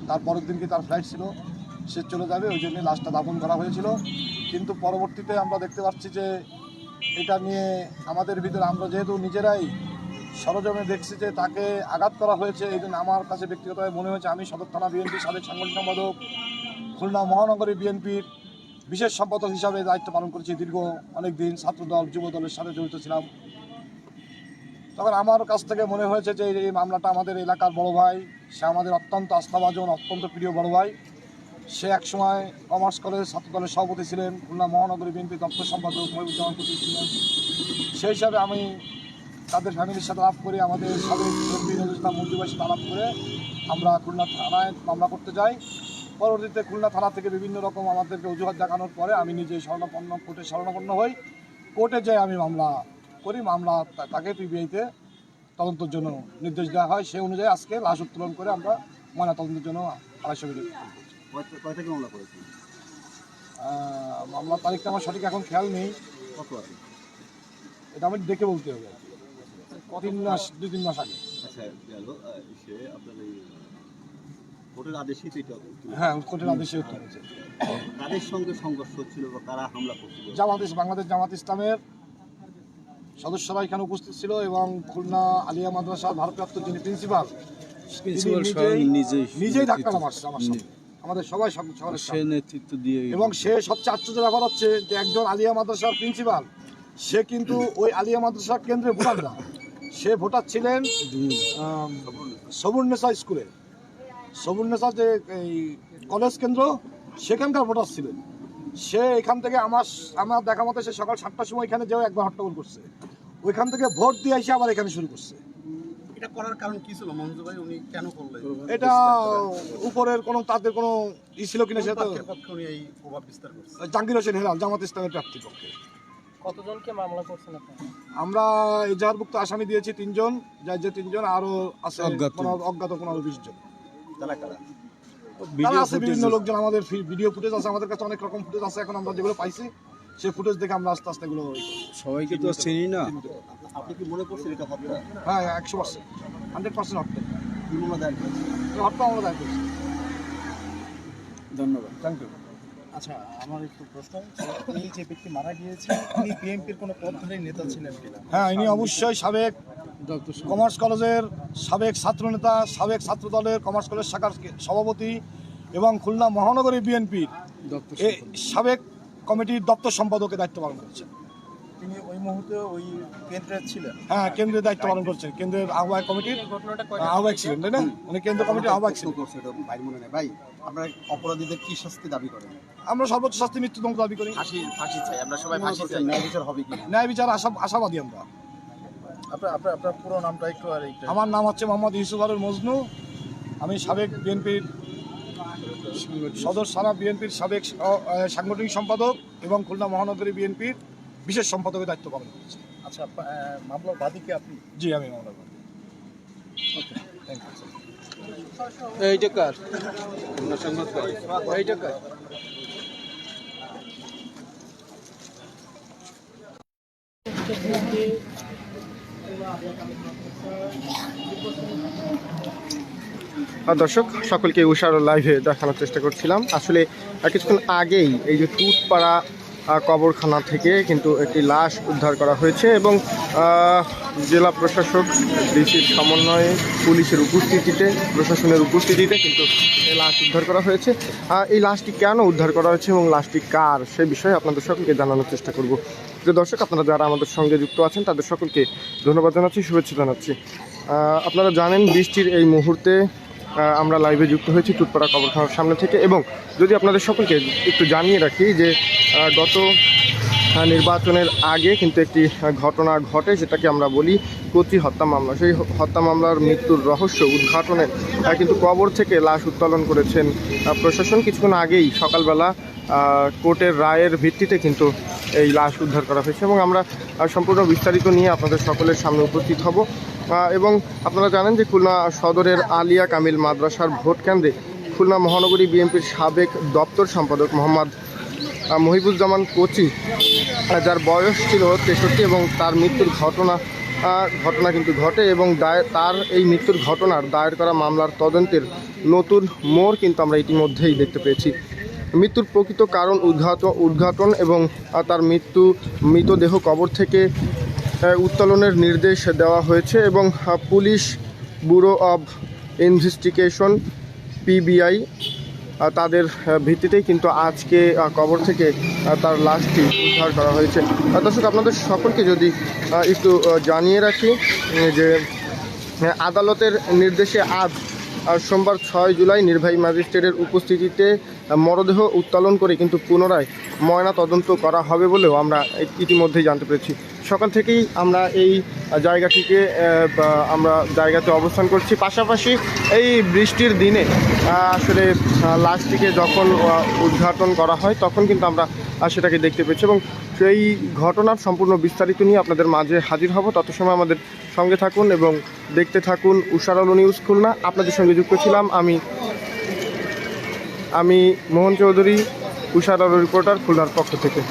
তার পরের দিনকে তার ফ্লাইট ছিল, সে চলে যাবে, ওই জন্য লাশটা দাফন করা হয়েছিল। কিন্তু পরবর্তীতে আমরা দেখতে পাচ্ছি যে এটা নিয়ে আমাদের ভিতরে আমরা যেহেতু নিজেরাই সরজমে দেখছি যে তাকে আঘাত করা হয়েছে, এই জন্য আমার কাছে ব্যক্তিগতভাবে মনে হয়েছে, আমি সদর থানা বিএনপির সাবেক সাংগঠনিক সম্পাদক, খুলনা মহানগরী বিএনপির বিশেষ সম্পাদক হিসাবে দায়িত্ব পালন করেছি দীর্ঘ অনেক দিন, ছাত্রদল যুব দলের সাথে জড়িত ছিলাম। তখন আমার কাছ থেকে মনে হয়েছে যে এই মামলাটা আমাদের এলাকার বড় ভাই, সে আমাদের অত্যন্ত আস্থাভাজন, অত্যন্ত প্রিয় বড় ভাই। সে একসময় কমার্স কলেজ ছাত্রদলের সভাপতি ছিলেন, খুলনা মহানগরী বিএনপির দপ্তর সম্পাদক মহিবুজ্জামান কুচি ছিলেন। সেই হিসাবে আমি তাদের ফ্যামিলির সাথে আলাপ করে, আমাদের সাবেক এমপি নজরুল ইসলাম মঞ্জুভাইয়ের সাথে আলাপ করে আমরা খুলনা থানায় মামলা করতে যাই। পরবর্তীতে খুলনা থানা থেকে বিভিন্ন রকম আমাদেরকে অজুহাত দেখানোর পরে আমি নিজে কোর্টে শরণাপন্ন হই। কোর্টে যেয়ে আমি মামলা করি, মামলা তাকে পিবিআইতে তদন্তের জন্য নির্দেশ দেওয়া হয়। সেই অনুযায়ী আজকে লাশ উত্তোলন করে আমরা ময়না তদন্তের জন্য মামলার তারিখটা আমার সঠিক এখন খেয়াল নেই, এটা আমি দেখে বলতে হবে। 2-3 মাস আগে। হ্যাঁ, কোর্টের আদেশে উত্তর হয়েছে। তাদের সঙ্গে সংঘর্ষ হচ্ছিল বা কারা হামলা করছিল? বাংলাদেশ জামাত ইসলামের সদস্যরা এখানে উপস্থিত ছিল এবং খুলনা আলিয়া মাদ্রাসার ভারপ্রাপ্ত যিনি প্রিন্সিপাল নিজেই ধাক্কা মারছে আমার সামনে, আমাদের সবাই নেতৃত্ব দিয়ে। এবং সে সবচেয়ে আশ্চর্য ব্যাপার হচ্ছে যে একজন আলিয়া মাদ্রাসার প্রিন্সিপাল, সে কিন্তু ওই আলিয়া মাদ্রাসা কেন্দ্রে ভোটার না, সে ভোটার ছিলেন সবুরনেসা স্কুলে, সবুরনেসা যে এই কলেজ কেন্দ্র, সেখানকার ভোটার ছিলেন। সে এখান থেকে আমার দেখা মতে সে সকাল 7টার সময় এখানে যেও একবার হট্টগোল করছে, ওইখান থেকে ভোট দিয়ে এসে আবার এখানে শুরু করছে। এটা করার কারণ কি ছিল মঞ্জু ভাই, উনি কেন করলেন এটা? উপরের কোনো তাদের কোনো ছিল কিনা সেটা তো এই প্রভাব বিস্তার করছে। জাহাঙ্গীর হোসেন হেলাল জামাত ইসলামের প্রার্থীর পক্ষে। কতজনকে মামলা করছেন আপনারা? আমরা এজাহারভুক্ত আসামি দিয়েছি 3 জন, যার যে 3 জন আরো আছে অজ্ঞাত 15-20 জন। তারা আছে বিভিন্ন লোকজন, আমাদের ভিডিও ফুটেজ আছে আমাদের কাছে, অনেক রকম ফুটেজ আছে। এখন আমরা যেগুলো পাইছি সেই ফুটেজ দেখে আমরা আস্তে আস্তে এগুলো সবাইকে তো চিনি না। আপনি কি মনে করছেন এটা হত্যা? হ্যাঁ, 100%, 100% হত্যা। আমরা দায়ের করেছি, হত্যা আমরা দায়ের করেছি। ধন্যবাদ, থ্যাংক ইউ। আচ্ছা, আমার একটু প্রশ্ন, এই যে ব্যক্তি মারা গিয়েছে, তিনি বিএনপির কোনো পদধারী নেতা ছিলেন কিনা? হ্যাঁ, ইনি অবশ্যই সাবেক কমার্স কলেজের সাবেক ছাত্রনেতা, সাবেক ছাত্রদলের কমার্স কলেজ শাখার সভাপতি এবং খুলনা মহানগরী বিএনপির সাবেক কমিটির দপ্তর সম্পাদকের দায়িত্ব পালন করছেন। তিনি ওই মুহূর্তে ওই কেন্দ্রে ছিলেন? হ্যাঁ, কেন্দ্রের দায়িত্ব পালন করছেন, কেন্দ্রের আহ্বায়ক কমিটির আহ্বায়ক ছিলেন, তাই না? উনি কেন্দ্র কমিটির আহ্বায়ক ছিলেন। ভাই মনে নেই ভাই, আপনারা অপরাধীদের কি শাস্তি দাবি করেন? আমরা সর্বোচ্চ শাস্তি মৃত্যুদণ্ড দাবি করি। ফাঁসি চাই, আমরা সবাই ফাঁসি চাই। ন্যায় বিচার হবে কি? ন্যায় বিচার আশাবাদী আমরা। আপনার পুরো নামটা একটু? আর আমার নাম হচ্ছে মোহাম্মদ ইউসুফ আল মজনু। আমি সাবেক বিএনপির সদর থানা বিএনপির সাবেক সাংগঠনিক সম্পাদক এবং খুলনা মহানগরী বিএনপির বিশেষ সম্পাদকের দায়িত্ব পালন করছি। আচ্ছা, মামলার বাদী কি আপনি? জি, আমি মামলার বাদী। ওকে, থ্যাংক ইউ। এইটা কার? এইটা কার? দর্শক সকলকে উষার লাইভে দেখানোর চেষ্টা করছিলাম। আসলে কিছুক্ষণ আগেই এই যে টুটপাড়া কবরখানা থেকে কিন্তু একটি লাশ উদ্ধার করা হয়েছে এবং জেলা প্রশাসক, ডিসির সমন্বয়ে, পুলিশের উপস্থিতিতে, প্রশাসনের উপস্থিতিতে কিন্তু এই লাশ উদ্ধার করা হয়েছে। এই লাশটি কেন উদ্ধার করা হয়েছে এবং লাশটি কার, সে বিষয়ে আপনাদের সকলকে জানানোর চেষ্টা করব। যে দর্শক, আপনারা যারা আমাদের সঙ্গে যুক্ত আছেন তাদের সকলকে ধন্যবাদ জানাচ্ছি, শুভেচ্ছা জানাচ্ছি। আপনারা জানেন বৃষ্টির এই মুহূর্তে আমরা লাইভে যুক্ত হয়েছি টুটপাড়া কবরখানার সামনে থেকে। এবং যদি আপনাদের সকলকে একটু জানিয়ে রাখি যে গত নির্বাচনের আগে কিন্তু একটি ঘটনা ঘটে, যেটাকে আমরা বলি কচি হত্যা মামলা। সেই হত্যা মামলার মৃত্যুর রহস্য উদ্ঘাটনে কিন্তু কবর থেকে লাশ উত্তোলন করেছেন প্রশাসন। কিছুক্ষণ আগেই সকালবেলা কোর্টের রায়ের ভিত্তিতে কিন্তু এই লাশ উদ্ধার করা হয়েছে এবং আমরা সম্পূর্ণ বিস্তারিত নিয়ে আপনাদের সকলের সামনে উপস্থিত হব। এবং আপনারা জানেন যে খুলনা সদরের আলিয়া কামিল মাদ্রাসার ভোট কেন্দ্রে খুলনা মহানগরী বিএনপির সাবেক দপ্তর সম্পাদক মোহাম্মদ মহিবুজ্জামান কোচি, যার বয়স ছিল 63 এবং তার মৃত্যুর ঘটনা ঘটনা কিন্তু ঘটে এবং তার এই মৃত্যুর ঘটনার দায়ের করা মামলার তদন্তের নতুন মোড় কিন্তু আমরা ইতিমধ্যেই দেখতে পেয়েছি। মৃত্যুর প্রকৃত কারণ উদ্ঘাটন এবং তার মৃতদেহ কবর থেকে উত্তোলনের নির্দেশ দেওয়া হয়েছে এবং police bureau of investigation PBI তাদের ভিত্তিতেই কিন্তু আজকে কবর থেকে তার লাশটি উদ্ধার করা হয়েছে। দর্শক, আপনাদের সকলকে যদি একটু জানিয়ে রাখি যে আদালতের নির্দেশে আজ সোমবার 6 জুলাই নির্বাহী ম্যাজিস্ট্রেটের উপস্থিতিতে মরদেহ উত্তোলন করে কিন্তু পুনরায় ময়না তদন্ত করা হবে বলেও আমরা ইতিমধ্যেই জানতে পেরেছি। সকাল থেকেই আমরা এই জায়গাতে অবস্থান করছি। পাশাপাশি এই বৃষ্টির দিনে আসলে লাশটিকে যখন উদ্ঘাটন করা হয় তখন কিন্তু আমরা সেটাকে দেখতে পেয়েছি এবং সেই ঘটনার সম্পূর্ণ বিস্তারিত নিয়ে আপনাদের মাঝে হাজির হব। তত সময় আমাদের সঙ্গে থাকুন এবং দেখতে থাকুন উষার আলো নিউজ খুলনা। আপনাদের সঙ্গে যুক্ত ছিলাম আমি মোহন চৌধুরী, উষার আলো রিপোর্টার, খুলনার পক্ষ থেকে।